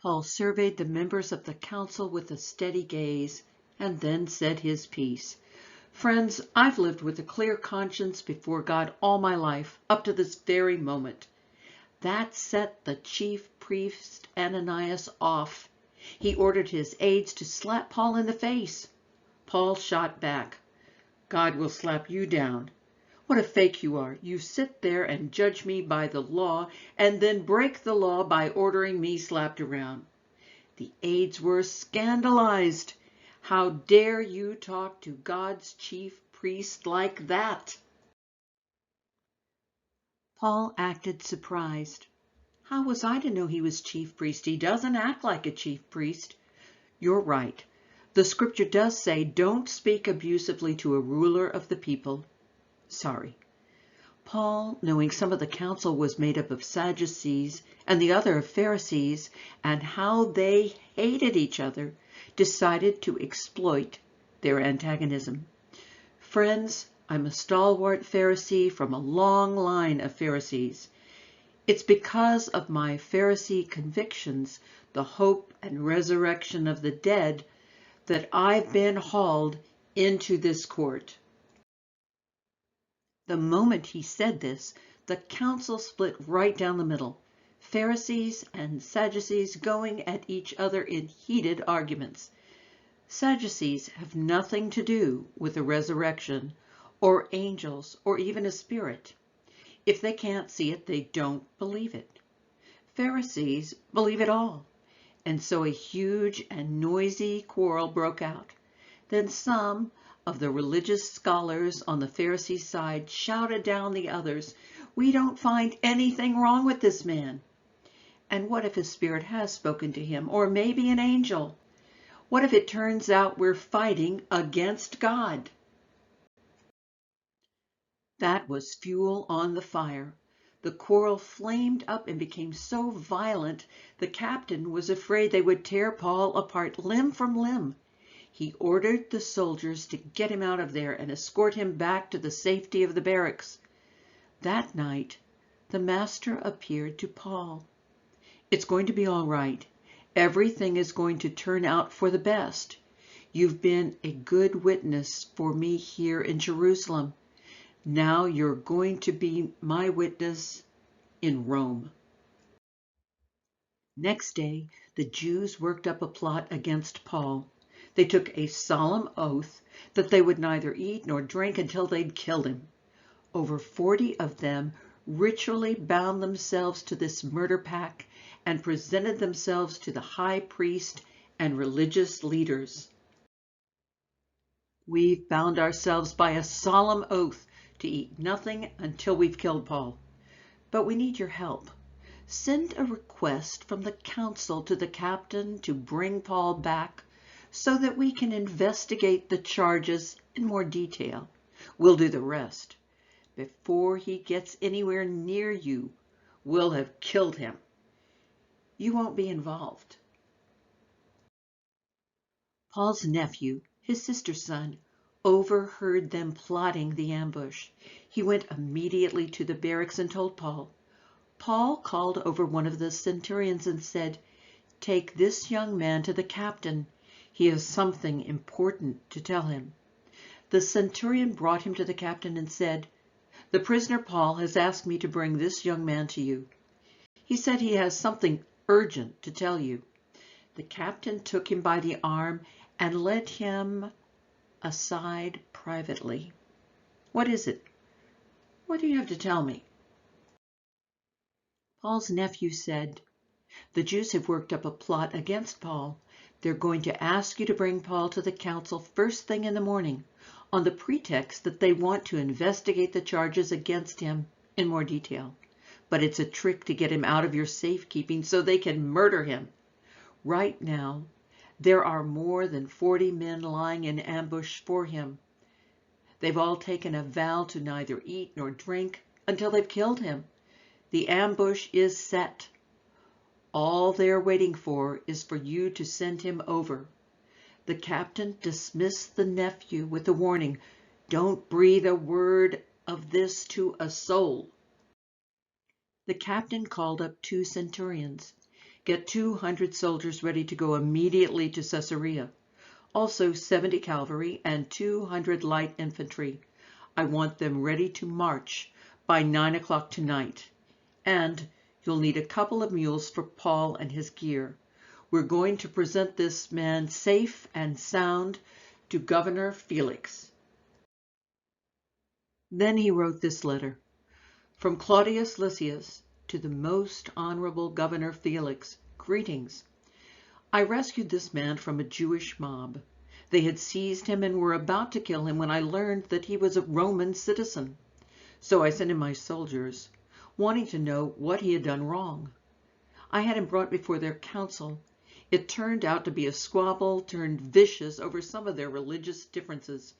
Paul surveyed the members of the council with a steady gaze and then said his piece. Friends, I've lived with a clear conscience before God all my life, up to this very moment. That set the chief priest Ananias off. He ordered his aides to slap Paul in the face. Paul shot back. God will slap you down. What a fake you are. You sit there and judge me by the law and then break the law by ordering me slapped around. The aides were scandalized. How dare you talk to God's chief priest like that? Paul acted surprised. How was I to know he was chief priest? He doesn't act like a chief priest. You're right. The scripture does say, don't speak abusively to a ruler of the people. Sorry. Paul, knowing some of the council was made up of Sadducees and the other of Pharisees, and how they hated each other, decided to exploit their antagonism. Friends, I'm a stalwart Pharisee from a long line of Pharisees. It's because of my Pharisee convictions, the hope and resurrection of the dead, that I've been hauled into this court. The moment he said this, the council split right down the middle, Pharisees and Sadducees going at each other in heated arguments. Sadducees have nothing to do with the resurrection, or angels, or even a spirit. If they can't see it, they don't believe it. Pharisees believe it all. And so a huge and noisy quarrel broke out. Then some of the religious scholars on the Pharisee side shouted down the others, "We don't find anything wrong with this man." And what if a spirit has spoken to him, or maybe an angel? What if it turns out we're fighting against God? That was fuel on the fire. The quarrel flamed up and became so violent, the captain was afraid they would tear Paul apart limb from limb. He ordered the soldiers to get him out of there and escort him back to the safety of the barracks. That night, the master appeared to Paul. "It's going to be all right. Everything is going to turn out for the best. You've been a good witness for me here in Jerusalem. Now you're going to be my witness in Rome." Next day, the Jews worked up a plot against Paul. They took a solemn oath that they would neither eat nor drink until they'd killed him. Over 40 of them ritually bound themselves to this murder pact and presented themselves to the high priest and religious leaders. "We've bound ourselves by a solemn oath to eat nothing until we've killed Paul. But we need your help. Send a request from the council to the captain to bring Paul back so that we can investigate the charges in more detail. We'll do the rest. Before he gets anywhere near you, we'll have killed him. You won't be involved." Paul's nephew, his sister's son, overheard them plotting the ambush. He went immediately to the barracks and told Paul. Paul called over one of the centurions and said, "Take this young man to the captain. He has something important to tell him." The centurion brought him to the captain and said, "The prisoner Paul has asked me to bring this young man to you. He said he has something urgent to tell you." The captain took him by the arm and led him aside privately. "What is it? What do you have to tell me?" Paul's nephew said, "The Jews have worked up a plot against Paul. They're going to ask you to bring Paul to the council first thing in the morning, on the pretext that they want to investigate the charges against him in more detail. But it's a trick to get him out of your safekeeping so they can murder him. Right now, there are more than 40 men lying in ambush for him. They've all taken a vow to neither eat nor drink until they've killed him. The ambush is set. All they're waiting for is for you to send him over." The captain dismissed the nephew with the warning, "Don't breathe a word of this to a soul." The captain called up 2 centurions. Get 200 soldiers ready to go immediately to Caesarea. Also 70 cavalry and 200 light infantry. I want them ready to march by 9 o'clock tonight. And you'll need a couple of mules for Paul and his gear. We're going to present this man safe and sound to Governor Felix." Then he wrote this letter. "From Claudius Lysias to the Most Honorable Governor Felix, greetings. I rescued this man from a Jewish mob. They had seized him and were about to kill him when I learned that he was a Roman citizen. So I sent him my soldiers, wanting to know what he had done wrong. I had him brought before their council. It turned out to be a squabble turned vicious over some of their religious differences,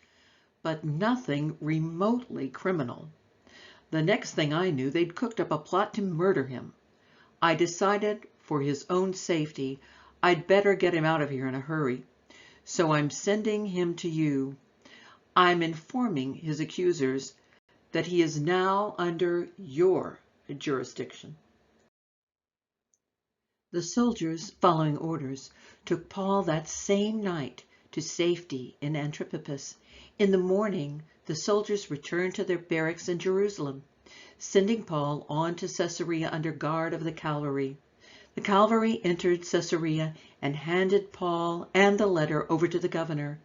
but nothing remotely criminal. The next thing I knew, they'd cooked up a plot to murder him. I decided, for his own safety, I'd better get him out of here in a hurry. So I'm sending him to you. I'm informing his accusers that he is now under your jurisdiction." The soldiers, following orders, took Paul that same night to safety in Antipaphus. In the morning, the soldiers returned to their barracks in Jerusalem, sending Paul on to Caesarea under guard of the cavalry. The cavalry entered Caesarea and handed Paul and the letter over to the governor.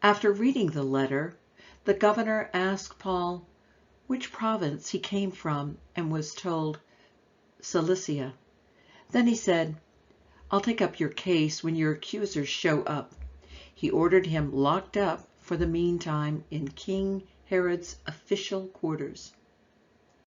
After reading the letter, the governor asked Paul which province he came from and was told, "Cilicia." Then he said, "I'll take up your case when your accusers show up." He ordered him locked up for the meantime in King Herod's official quarters.